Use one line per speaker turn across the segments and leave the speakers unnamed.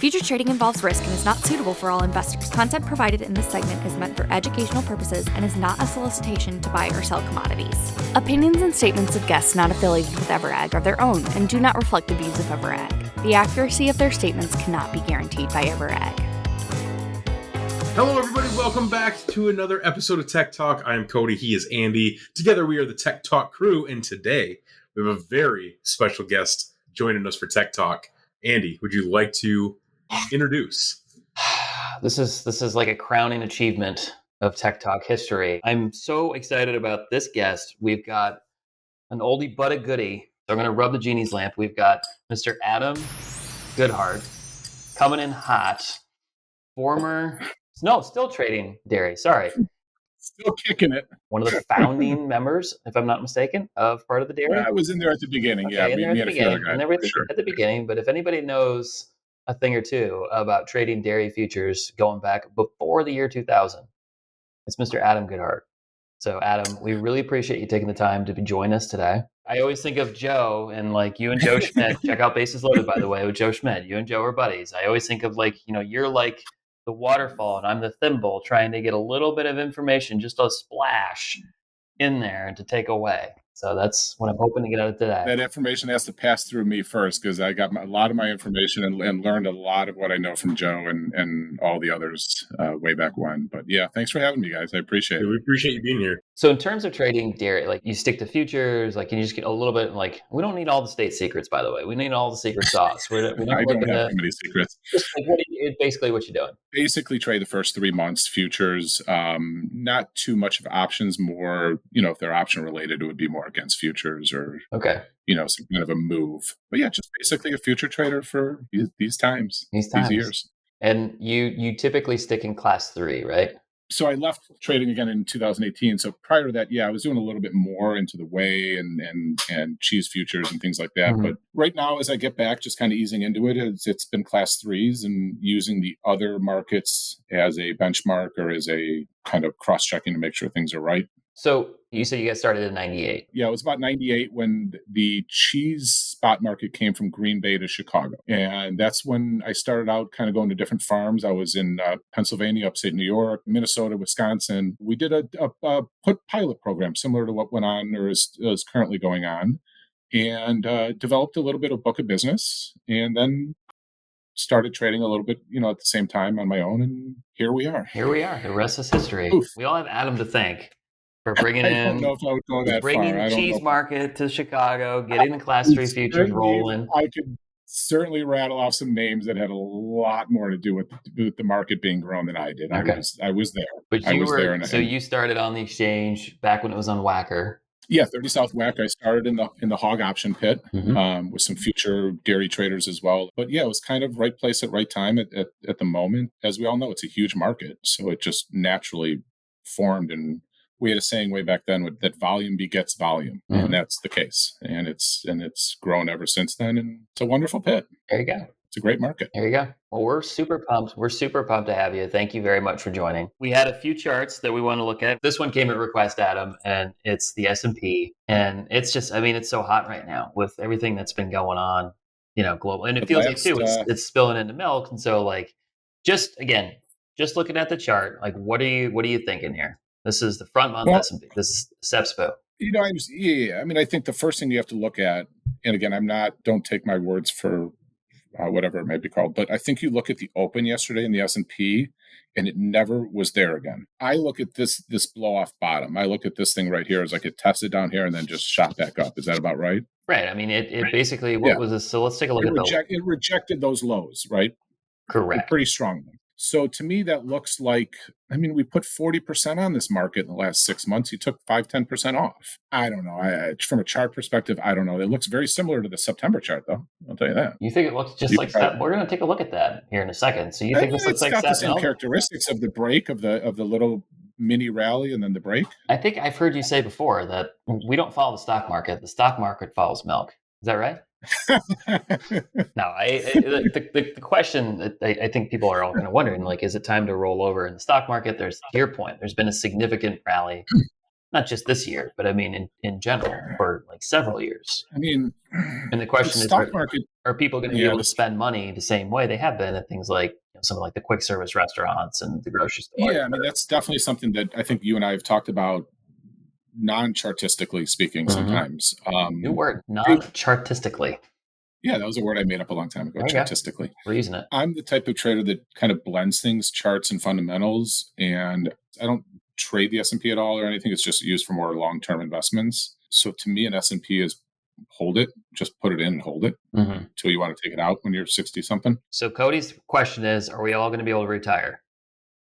Future trading involves risk and is not suitable for all investors. Content provided in this segment is meant for educational purposes and is not a solicitation to buy or sell commodities. Opinions and statements of guests not affiliated with Ever.Ag are their own and do not reflect the views of Ever.Ag. The accuracy of their statements cannot be guaranteed by Ever.Ag.
Hello, everybody. Welcome back to another episode of Tech Talk. I am Cody. He is Andy. Together, we are the Tech Talk crew, and today we have a very special guest joining us for Tech Talk. Andy, would you like to introduce?
This is like a crowning achievement of Tech Talk history. I'm so excited about this guest. We've got an oldie but a goodie. So I'm going to rub the genie's lamp. We've got Mr. Adam Goodhart coming in hot. Still trading dairy. Sorry.
Still kicking it.
One of the founding members, if I'm not mistaken, of part of the dairy.
I was in there at the beginning.
Okay,
yeah,
at the
Sure.
beginning. But if anybody knows a thing or two about trading dairy futures going back before the year 2000, it's Mr. Adam Goodhart. So, Adam, we really appreciate you taking the time to join us today. I always think of Joe and like you and Joe Schmidt. Check out Bases Loaded, by the way, with Joe Schmidt. You and Joe are buddies. I always think of like, you're like the waterfall and I'm the thimble trying to get a little bit of information, just a splash in there and to take away. So that's what I'm hoping to get out of today.
That information has to pass through me first because I got a lot of my information and learned a lot of what I know from Joe and all the others way back when. But yeah, thanks for having me, guys. I appreciate it.
We appreciate you being here.
So in terms of trading dairy, like you stick to futures, like can you just get a little bit like, we don't need all the state secrets, by the way. We need all the secret sauce. We're not
I don't have too many secrets.
Just like basically what you're doing.
Basically trade the first 3 months futures, not too much of options, more, if they're option related, it would be more against futures or, some kind of a move. But yeah, just basically a future trader for these times, these years.
And you typically stick in class 3, right?
So I left trading again in 2018. So prior to that, I was doing a little bit more into the whey and cheese futures and things like that. Mm-hmm. But right now, as I get back, just kind of easing into it, it's been class 3s and using the other markets as a benchmark or as a kind of cross-checking to make sure things are right.
So you said you got started in 98.
Yeah, it was about 98 when the cheese spot market came from Green Bay to Chicago. And that's when I started out kind of going to different farms. I was in Pennsylvania, upstate New York, Minnesota, Wisconsin. We did a put pilot program similar to what went on or is currently going on and developed a little bit of book of business and then started trading a little bit, at the same time on my own. And here we are.
The rest is history. Oof. We all have Adam to thank. For bringing
I don't know if I would go that
bringing
far.
the cheese market to Chicago, getting the class 3 futures rolling.
I could certainly rattle off some names that had a lot more to do with the market being grown than I did.
Okay.
I was there.
But you started on the exchange back when it was on Whacker.
Yeah, 30 South Whack. I started in the hog option pit with some future dairy traders as well. But yeah, it was kind of right place at right time at the moment. As we all know, it's a huge market, so it just naturally formed. And we had a saying way back then that volume begets volume, and that's the case. And it's grown ever since then, and it's a wonderful pit.
There you go.
It's a great market.
There you go. Well, we're super pumped. We're super pumped to have you. Thank you very much for joining. We had a few charts that we want to look at. This one came at request, Adam, and it's the S&P. And it's just, it's so hot right now with everything that's been going on, global. And it feels like too, it's spilling into milk. And so just looking at the chart, what are you thinking here? This is the front month S&P. This is SEPSPO.
I think the first thing you have to look at, and again, don't take my words for whatever it may be called, but I think you look at the open yesterday in the S&P, and it never was there again. I look at this blow off bottom. I look at this thing right here as like it tested down here and then just shot back up. Is that about right?
Right. It basically, what was this? So let's take a look at
it rejected those lows, right?
Correct.
Pretty strongly. So to me, that looks like, we put 40% on this market in the last 6 months. You took 5-10% off. I don't know. From a chart perspective, I don't know. It looks very similar to the September chart, though. I'll tell you that.
You think it looks just like that? We're going to take a look at that here in a second. So you think this looks like that? It's got the
same characteristics of the break, of the little mini rally and then the break.
I think I've heard you say before that we don't follow the stock market. The stock market follows milk. Is that right? No, the question that I think people are all kind of wondering, is it time to roll over in the stock market? To your point, there's been a significant rally, not just this year, but in general for several years.
I mean,
And the question
the
is,
stock market.
are people going to be
Yeah,
able to spend money the same way they have been at things like some of like the quick service restaurants and the grocery store?
yeah. I mean, that's definitely something that I think you and I have talked about, non-chartistically speaking. Sometimes,
New word,
I-
non-chartistically.
yeah, that was a word I made up a long time ago.
There you go.
Chartistically,
We're using it.
I'm the type of trader that kind of blends things, charts and fundamentals, and I don't trade the S&P at all or anything. It's just used for more long-term investments. So to me, an S&P is hold it, just put it in and hold it until you want to take it out when you're 60 something.
So Cody's question is, are we all going to be able to retire?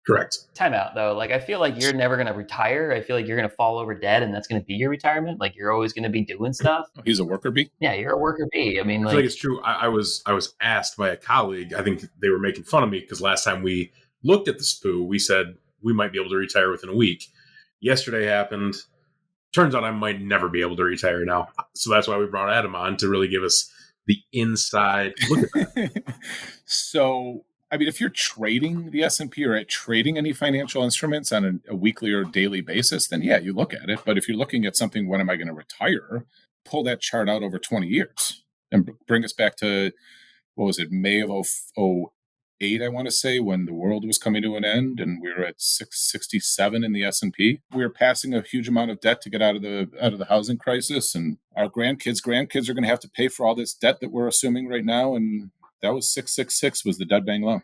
Correct.
Time out though. Like I feel like you're never going to retire. I feel like you're going to fall over dead and that's going to be your retirement. Like you're always going to be doing stuff.
He's a worker bee.
Yeah, you're a worker bee. I mean,
I feel like it's true. I was asked by a colleague. I think they were making fun of me because last time we looked at the SPOO, we said we might be able to retire within a week. Yesterday happened. Turns out I might never be able to retire now. So that's why we brought Adam on to really give us the inside look at that.
So, I mean, if you're trading the S&P or trading any financial instruments on a weekly or daily basis, then yeah, you look at it. But if you're looking at something, when am I going to retire? Pull that chart out over 20 years and bring us back to, what was it, May of 2008, I want to say, when the world was coming to an end and we were at 667 in the S&P. We were passing a huge amount of debt to get out of the housing crisis, and our grandkids are going to have to pay for all this debt that we're assuming right now. And that was 666 was the dead bang low.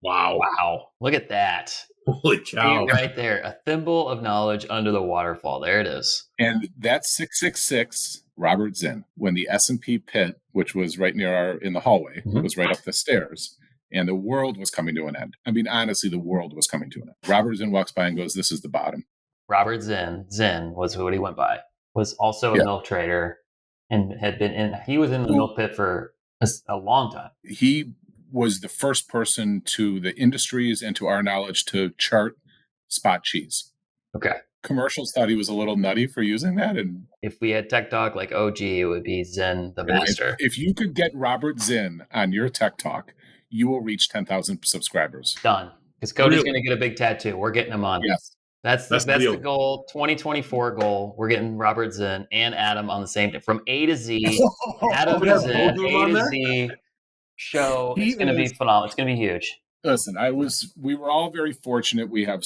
Wow.
Look at that.
Holy cow.
Right there. A thimble of knowledge under the waterfall. There it is.
And that's 666 Robert Zinn, when the S&P pit, which was right near in the hallway, was right up the stairs, and the world was coming to an end. I mean, honestly, the world was coming to an end. Robert Zinn walks by and goes, "This is the bottom."
Robert Zinn was what he went by. Was also a milk trader and he was in the milk pit for a long time.
He was the first person to the industries and to our knowledge to chart spot cheese.
Okay.
Commercials thought he was a little nutty for using that. And
if we had Tech Talk like OG, it would be Zinn the master.
If you could get Robert Zinn on your Tech Talk, you will reach 10,000 subscribers.
Done. Because Cody's going to get a big tattoo. We're getting him on.
Yes.
That's the goal. 2024 goal. We're getting Robert Zinn and Adam on the same day. From A to Z. Adam Zinn, A to Z show. It's going to be phenomenal. It's going to be huge.
Listen, we were all very fortunate. We have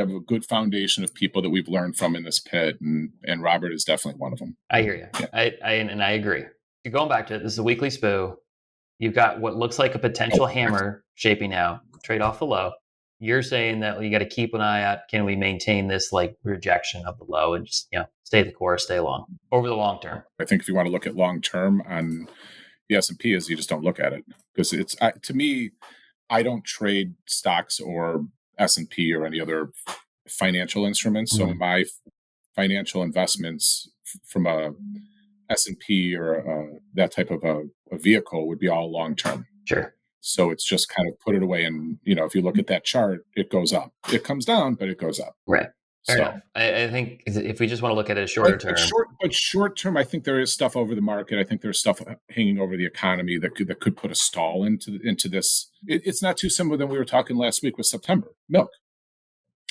a good foundation of people that we've learned from in this pit, and Robert is definitely one of them.
I hear you. Yeah. I agree. You're going back to it. This is a weekly SPOO. You've got what looks like a potential hammer shaping out. Trade off the low. You're saying that you got to keep an eye out. Can we maintain this like rejection of the low and just stay the course, stay long over the long term?
I think if you want to look at long term on the S&P, is you just don't look at it, because it's to me, I don't trade stocks or S&P or any other financial instruments. So my financial investments from a S&P or that type of a vehicle would be all long term.
Sure.
So it's just kind of put it away, and if you look at that chart, it goes up. It comes down, but it goes up.
Right. Fair enough. I think if we just want to look at it shorter term.
But short term, I think there is stuff over the market. I think there's stuff hanging over the economy that could put a stall into this. It's not too similar than we were talking last week with September. Milk.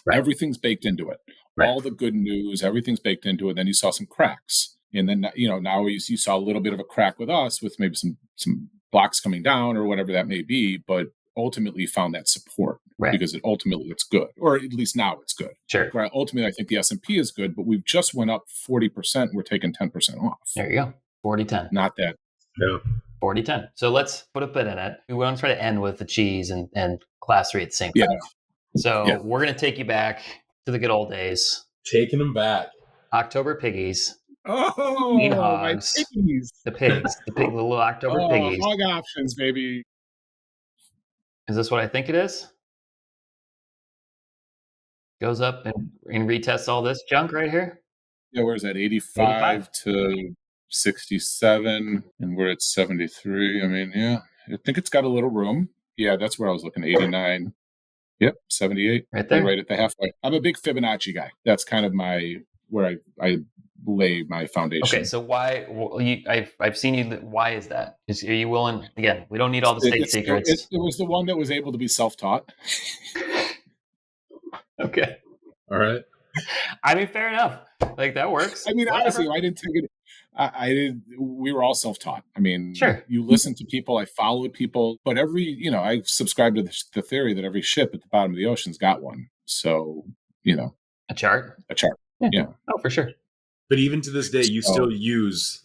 Right. Everything's baked into it. Right. All the good news, everything's baked into it. Then you saw some cracks. And then, now you saw a little bit of a crack with us with maybe some blocks coming down or whatever that may be, but ultimately found that support. Right. Because it's good, or at least now it's good.
Sure.
Right. Ultimately, I think the S&P is good, but we've just went up 40%. We're taking 10% off.
There you go. 40-10.
Not that.
Yeah.
40-10. So let's put a bit in it. We want to try to end with the cheese and class 3 at the same time.
Yeah.
So we're going to take you back to the good old days.
Taking them back.
October piggies.
Oh,
Mean hogs.
My piggies.
The pigs. The little October piggies.
Hog options, baby.
Is this what I think it is? Goes up and retests all this junk right here?
Yeah, where's that? 85 to 67, and we're at 73. I mean, yeah, I think it's got a little room. Yeah, that's where I was looking, 89. Yep, 78.
Right there.
Right at the halfway. I'm a big Fibonacci guy. That's kind of where I lay my foundation.
Okay, so why? I've seen you. Why is that? Are you willing? Again, we don't need all the state secrets.
It was the one that was able to be self-taught.
Okay.
All right.
I mean, fair enough. Like that works.
I mean,
Whatever.
honestly, I didn't take it. I did. We were all self-taught. I mean,
Sure.
you listen to people. I followed people, but I subscribe to the theory that every ship at the bottom of the ocean's got one. So,
A chart.
a chart.
Yeah.
Yeah.
Oh, for sure.
But even to this day, you
So-
still use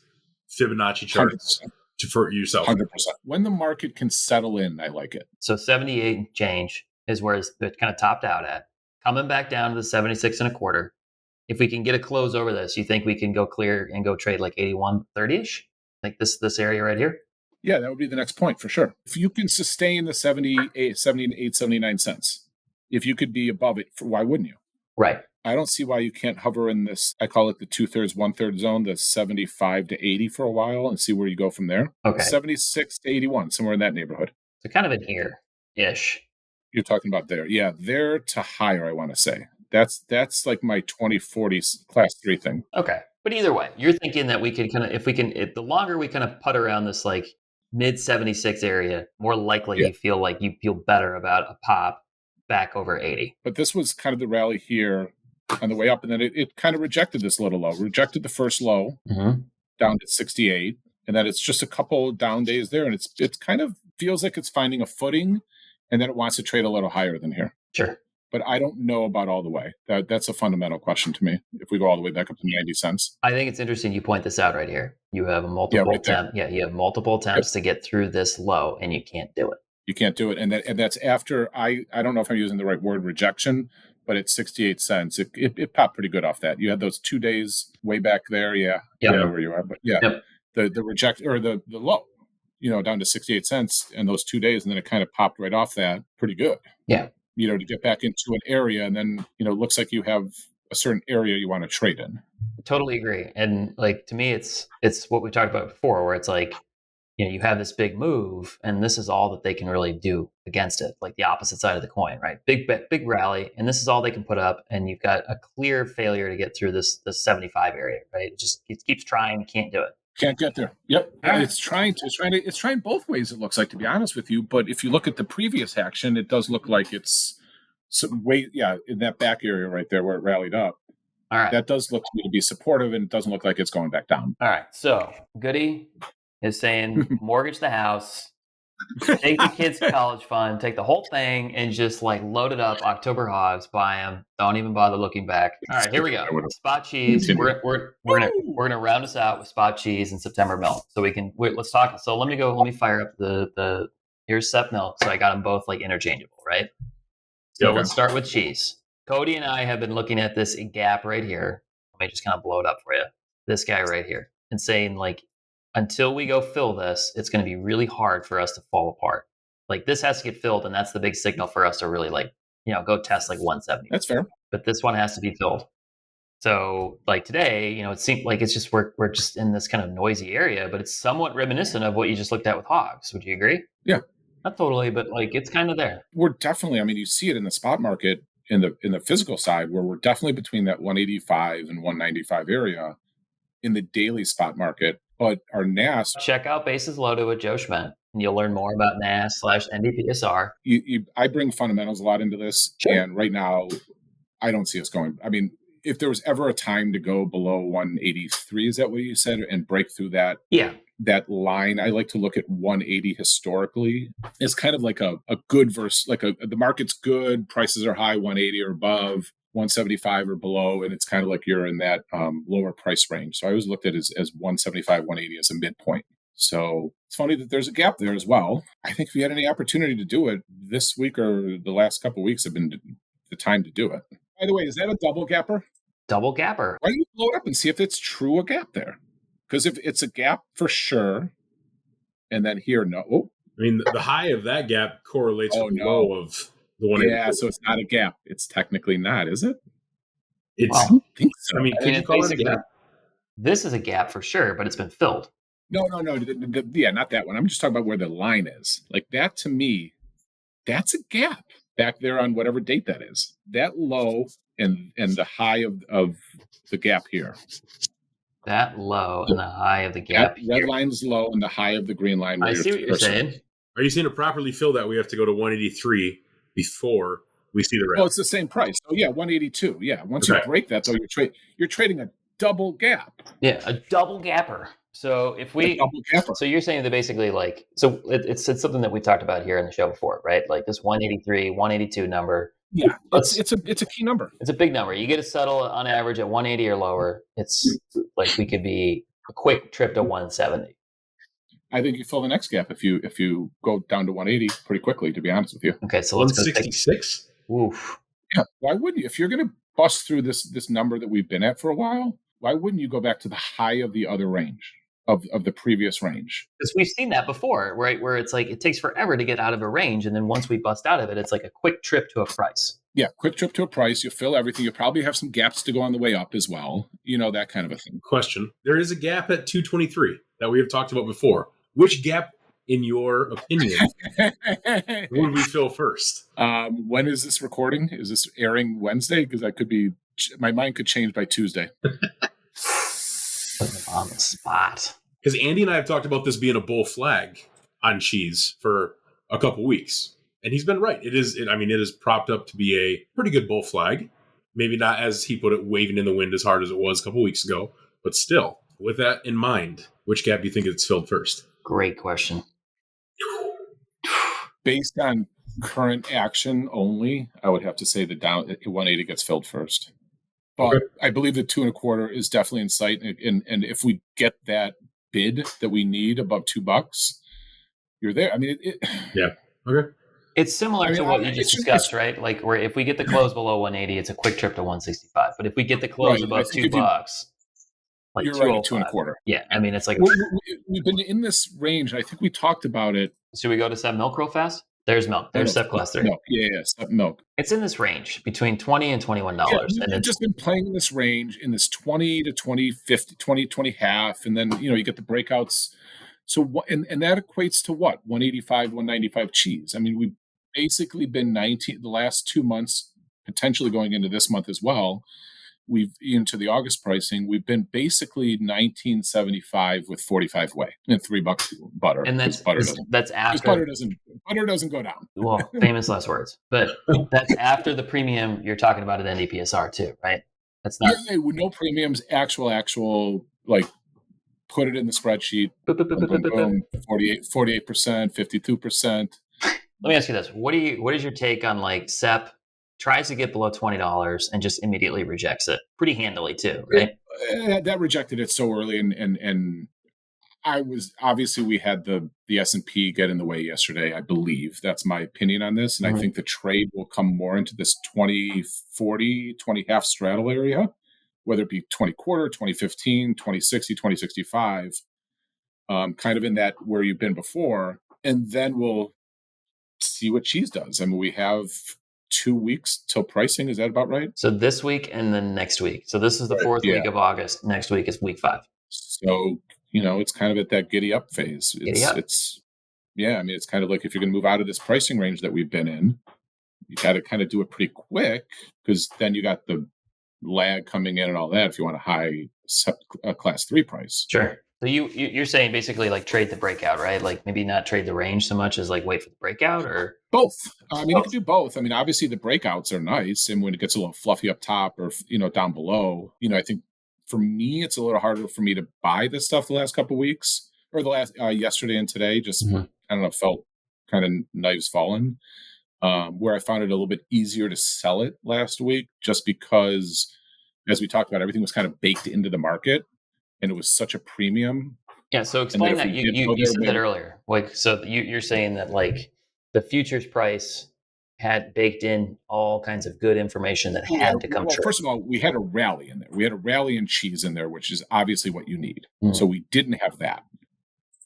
Fibonacci charts
100%.
for yourself.
100%. When the market can settle in, I like it.
So 78 and change is where it kind of topped out at. Coming back down to the 76 and a quarter. If we can get a close over this, you think we can go clear and go trade like 81.30-ish? Like this area right here?
Yeah, that would be the next point for sure. If you can sustain the 78, 79 cents, if you could be above it, why wouldn't you?
Right.
I don't see why you can't hover in this, I call it the 2/3, 1/3 zone, the 75 to 80 for a while and see where you go from there.
Okay.
76 to 81, somewhere in that neighborhood.
So kind of in here-ish.
You're talking about there. Yeah, there to higher, I want to say. That's like my 2040 class 3 thing.
Okay. But either way, you're thinking that we could kind of, the longer we kind of putt around this like mid 76 area, more likely
Yeah.
you feel better about a pop back over 80.
But this was kind of the rally here on the way up, and then it kind of rejected this little low, rejected the first low down to 68, and then it's just a couple down days there, and it's kind of feels like it's finding a footing, and then it wants to trade a little higher than here.
Sure.
But I don't know about all the way. That's a fundamental question to me. If we go all the way back up to 90 cents,
I think it's interesting you point this out right here. You have multiple you have multiple attempts to get through this low, and you can't do it.
You can't do it, and that's after I don't know if I'm using the right word, rejection, but it's 68 cents. It popped pretty good off that. You had those 2 days way back there. Yeah, I don't know where you are, but yeah, the reject or the low, down to 68 cents in those 2 days, and then it kind of popped right off that pretty good.
Yeah.
To get back into an area, and then it looks like you have a certain area you want to trade in.
Totally agree. And like to me, it's what we talked about before, where it's like, you have this big move, and this is all that they can really do against it, like the opposite side of the coin, right? Big rally, and this is all they can put up, and you've got a clear failure to get through this 75 area, right? It keeps trying, can't do it.
Can't get there. Yep. It's trying both ways, it looks like, to be honest with you. But if you look at the previous action, it does look like it's in that back area right there where it rallied up.
All right.
That does look to me to be supportive, and it doesn't look like it's going back down.
All right. So Goody is saying mortgage the house, take the kids' college fund, take the whole thing, and just like load it up. October hogs, buy them. Don't even bother looking back. All right, here we go. Spot cheese. We're gonna round us out with spot cheese and September milk, so let's talk. So let me fire up the here's Sep milk. So I got them both like interchangeable, right? So let's start with cheese. Cody and I have been looking at this gap right here. Let me just kind of blow it up for you. This guy right here, and saying like, until we go fill this, it's going to be really hard for us to fall apart. Like this has to get filled, and that's the big signal for us to really go test like 170.
That's fair.
But this one has to be filled. So like today, it seems like it's just we're just in this kind of noisy area, but it's somewhat reminiscent of what you just looked at with hogs. Would you agree?
Yeah.
Not totally, but like it's kind of there.
We're definitely. I mean, you see it in the spot market in the physical side, where we're definitely between that 185 and 195 area in the daily spot market. But our NAS,
check out Bases Loaded with Joe Schmidt, and you'll learn more about NAS/NDPSR.
I bring fundamentals a lot into this, and right now, I don't see us going. I mean, if there was ever a time to go below 183, is that what you said, and break through that?
Yeah.
That line, I like to look at 180 historically. It's kind of like a good versus the market's good, prices are high, 180 or above. 175 or below, and it's kind of like you're in that lower price range. So I always looked at it as 175, 180 as a midpoint. So it's funny that there's a gap there as well. I think if we had any opportunity to do it this week or the last couple of weeks have been the time to do it. By the way, is that a double gapper?
Double gapper.
Why don't you blow it up and see if it's true a gap there? Because if it's a gap for sure, and then here, no. Oh.
I mean, the high of that gap correlates with the low of the one.
Yeah, so it's not a gap. It's technically not, is it?
It's.
I don't think so.
I mean, could you call it a gap?
This is a gap for sure, but it's been filled.
No. Yeah, not that one. I'm just talking about where the line is. Like that to me, that's a gap back there on whatever date that is. That low and the high of the gap here.
That low and the high of the gap.
That red line's low and the high of the green line.
I see what you're saying.
Are you saying to properly fill that we have to go to 183 before we see the
Well,
rally.
it's the same price. So yeah, 182. Yeah. Once you
Okay.
break that, though, you're trading a double gap.
Yeah, a double gapper. So if
A
we,
double gapper.
so you're saying that basically like, so it's something that we talked about here in the show before, right? Like this 183, 182 number.
Yeah,
Let's-
it's a key number.
It's a big number. You get to settle on average at 180 or lower. It's like we could be a quick trip to 170.
I think you fill the next gap if you go down to 180 pretty quickly. To be honest with you.
Okay, so let's go take.
166.
Oof.
Yeah. Why wouldn't you? If you're going to bust through this number that we've been at for a while, why wouldn't you go back to the high of the other range of the previous range?
Because we've seen that before, right? Where it's like it takes forever to get out of a range, and then once we bust out of it, it's like a quick trip to a price.
Yeah, quick trip to a price. You fill everything. You probably have some gaps to go on the way up as well. That kind of a thing.
Question. There is a gap at 223 that we have talked about before. Which gap, in your opinion, would we fill first?
When is this recording? Is this airing Wednesday? Because my mind could change by Tuesday.
Putting them on the spot.
Because Andy and I have talked about this being a bull flag on cheese for a couple weeks. And he's been right. It is propped up to be a pretty good bull flag. Maybe not, as he put it, waving in the wind as hard as it was a couple weeks ago. But still, with that in mind, which gap do you think it's filled first?
Great question.
Based on current action only, I would have to say the down 180 gets filled first. But
Okay.
I believe the 2.25 is definitely in sight. And if we get that bid that we need above $2, you're there. I mean,
Yeah. Okay.
It's similar to what you just
it's-
discussed, right? Like where if we get the close below 180, it's a quick trip to 165. But if we get the close
Right, I
above
think
$2, like
you're right at
205.
2.25.
Yeah, I mean it's like.
We've been in this range. I think we talked about it.
Should we go to Step Milk real fast? There's milk. There's Step Class 3.
Milk. Yeah, Step Milk.
It's in this range between $20 and $21.
Yeah,
And
we've
it's
just been playing in this range, in this 20 to 20, 50, 20 half, and then you get the breakouts. So what? And that equates to what? 185, 195 cheese. I mean, we've basically been 19 the last 2 months, potentially going into this month as well. We've into the August pricing. We've been basically 1975 with 45 whey and $3 butter.
and that's
butter
that's
butter
after
doesn't go down.
well, famous last words. But that's after the premium you're talking about at NDPSR too, right? That's not
With no premiums, actual like put it in the spreadsheet. Boom, boom, boom, 48%, 52%.
Let me ask you this. What is your take on like SEP tries to get below $20 and just immediately rejects it pretty handily too, right?
That rejected it so early, and I was obviously we had the S&P get in the way yesterday. I believe that's my opinion on this, and I think the trade will come more into this 2040, 20 half straddle area, whether it be 20 quarter, 2015, 2060, 2065, kind of in that where you've been before, and then we'll see what cheese does. I mean, we have 2 weeks till pricing. Is that about right?
So this week and then next week. So this is the fourth week of August. Next week is week 5.
So, it's kind of at that giddy up phase. It's I mean, it's kind of like if you're going to move out of this pricing range that we've been in, you got to kind of do it pretty quick, because then you got the lag coming in and all that if you want a high class 3 price.
Sure. So you're saying basically like trade the breakout, right? Like maybe not trade the range so much as like wait for the breakout, or
both. I mean, you can do both. I mean, obviously the breakouts are nice, and when it gets a little fluffy up top or down below, I think for me it's a little harder for me to buy this stuff the last couple of weeks, or the last yesterday and today. Just I don't know, felt kind of knives falling. Where I found it a little bit easier to sell it last week, just because, as we talked about, everything was kind of baked into the market. And it was such a premium.
Yeah. So explain that. You said that earlier. Like, so you're saying that like the futures price had baked in all kinds of good information that had to come true.
First of all, we had a rally in there. We had a rally in cheese in there, which is obviously what you need. So we didn't have that.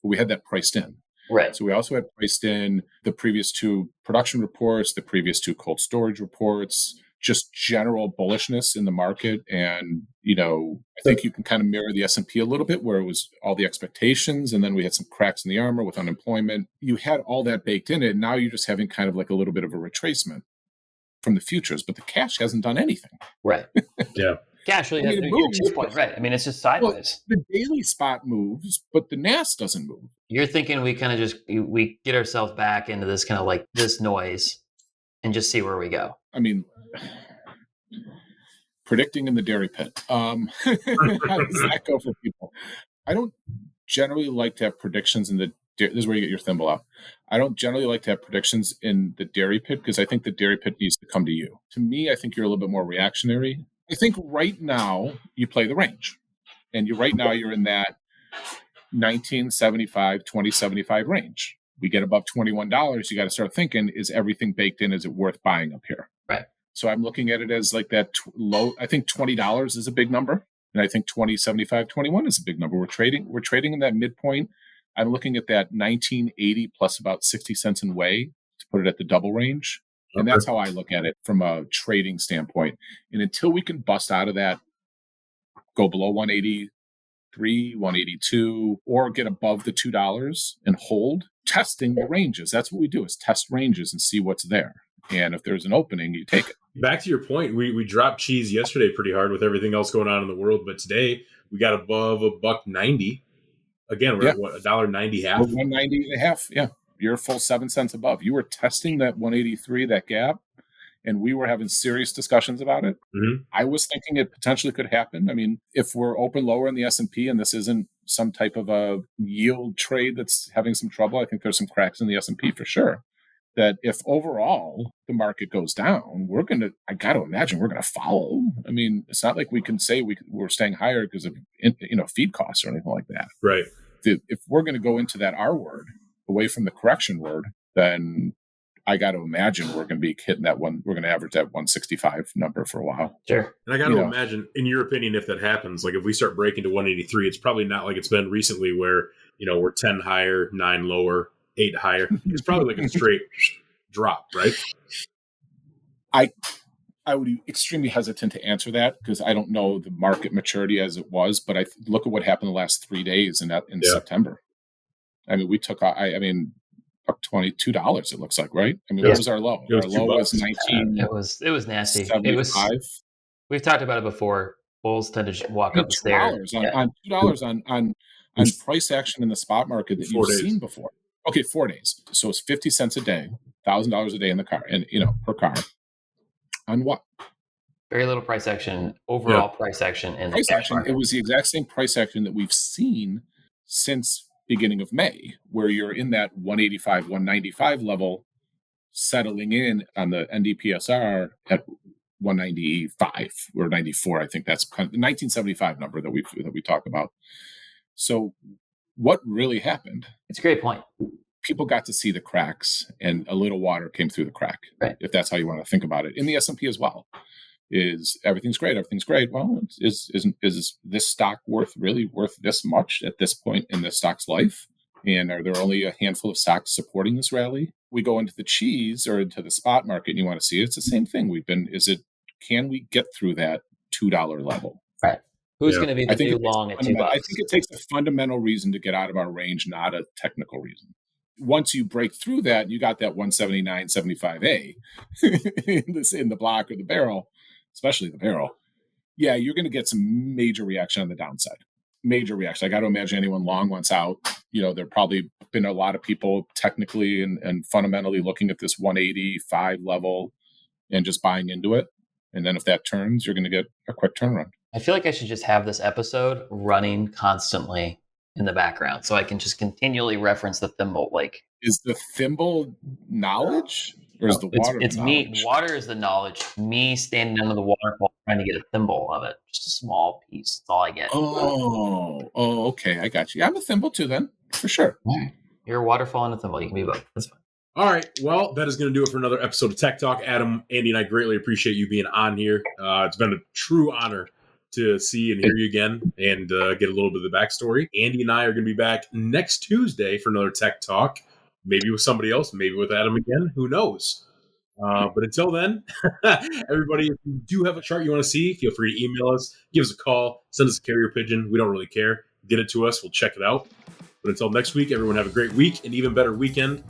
But we had that priced in.
Right.
So we also had priced in the previous 2 production reports, the previous 2 cold storage reports, just general bullishness in the market. And, I think you can kind of mirror the S&P a little bit, where it was all the expectations. And then we had some cracks in the armor with unemployment. You had all that baked in it. And now you're just having kind of like a little bit of a retracement from the futures, but the cash hasn't done anything.
Right.
Yeah.
Cash really doesn't move. Your point, right. I mean, it's just sideways.
Well, the daily spot moves, but the NAS doesn't move.
You're thinking we kind of we get ourselves back into this kind of like this noise. and just see where we go?
I mean, predicting in the dairy pit. How does that go for people? I don't generally like to have predictions in the. This is where you get your thimble out. I don't generally like to have predictions in the dairy pit because I think the dairy pit needs to come to you. To me, I think you're a little bit more reactionary. I think right now you play the range, and right now you're in that 1975, 2075 range. We get above $21, you got to start thinking, is everything baked in? Is it worth buying up here?
Right.
So I'm looking at it as like that low. I think $20 is a big number. And I think 20, 75, 21 is a big number. We're trading in that midpoint. I'm looking at that 1980 plus about 60 cents in whey to put it at the double range. And that's how I look at it from a trading standpoint. And until we can bust out of that, go below 183, 182, or get above the $2 and hold, testing the ranges. That's what we do, is test ranges and see what's there. And if there's an opening, you take it.
Back to your point, we dropped cheese yesterday pretty hard with everything else going on in the world, but today we got above $1.90. Again, we're at what, $1.90 half?
190 and a half. Yeah, you're a full 7 cents above. You were testing that 183, that gap, and we were having serious discussions about it.
Mm-hmm.
I was thinking it potentially could happen. I mean, if we're open lower in the S&P and this isn't some type of a yield trade that's having some trouble, I think there's some cracks in the S&P for sure. That if overall the market goes down, I got to imagine we're going to follow. I mean, it's not like we can say we're staying higher because of feed costs or anything like that.
Right.
If we're going to go into that R word away from the correction word, then I got to imagine we're going to be hitting that one. We're going to average that 165 number for a while.
Sure.
And I got to imagine, in your opinion, if that happens, like if we start breaking to 183, it's probably not like it's been recently where, we're 10 higher, 9 lower, 8 higher. It's probably like a straight drop, right?
I would be extremely hesitant to answer that because I don't know the market maturity as it was, but I look at what happened the last 3 days in September. I mean, we took, up $22, it looks like, right? I mean, what was our low? Our low was 19.
It was nasty.
75.
We've talked about it before. Bulls tend to walk up the stairs.
On $2 on price action in the spot market that you've seen before. Okay, 4 days. So it's 50 cents a day, $1,000 a day in the car, and per car. On what?
Very little price action, overall price action in the cash market.
It was the exact same price action that we've seen since beginning of May, where you're in that 185, 195 level, settling in on the NDPSR at 195 or 94. I think that's kind of the 1975 number that we talk about. So what really happened?
It's a great point.
People got to see the cracks, and a little water came through the crack.
Right.
If that's how you want to think about it, in the S&P as well, is everything's great. Everything's great. Well, is this stock really worth this much at this point in the stock's life? And are there only a handful of stocks supporting this rally? We go into the cheese or into the spot market, and you want to see it. It's the same thing. Can we get through that $2 level?
Right. Who's going to be the new long at $2?
I think it takes a fundamental reason to get out of our range, not a technical reason. Once you break through that, you got that 179.75A in the block or the barrel, especially the barrel. Yeah, you're going to get some major reaction on the downside. Major reaction. I got to imagine anyone long wants out. There probably been a lot of people technically and fundamentally looking at this 185 level and just buying into it. And then if that turns, you're going to get a quick turnaround.
I feel like I should just have this episode running constantly in the background so I can just continually reference the thimble. Like,
is the thimble knowledge or is the water
it's
knowledge?
Me. Water is the knowledge. Me standing under the waterfall trying to get a thimble of it. Just a small piece. That's all I get.
Oh, okay. I got you. I'm a thimble too then, for sure.
You're a waterfall and a thimble. You can be both. That's fine.
All right. Well, that is going to do it for another episode of Tech Talk. Adam, Andy, and I greatly appreciate you being on here. It's been a true honor to see and hear you again and get a little bit of the backstory. Andy and I are going to be back next Tuesday for another Tech Talk, maybe with somebody else, maybe with Adam again. Who knows? But until then, everybody, if you do have a chart you want to see, feel free to email us, give us a call, send us a carrier pigeon. We don't really care. Get it to us. We'll check it out. But until next week, everyone have a great week and even better weekend.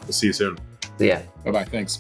We'll see you soon.
Yeah.
Bye-bye. Thanks.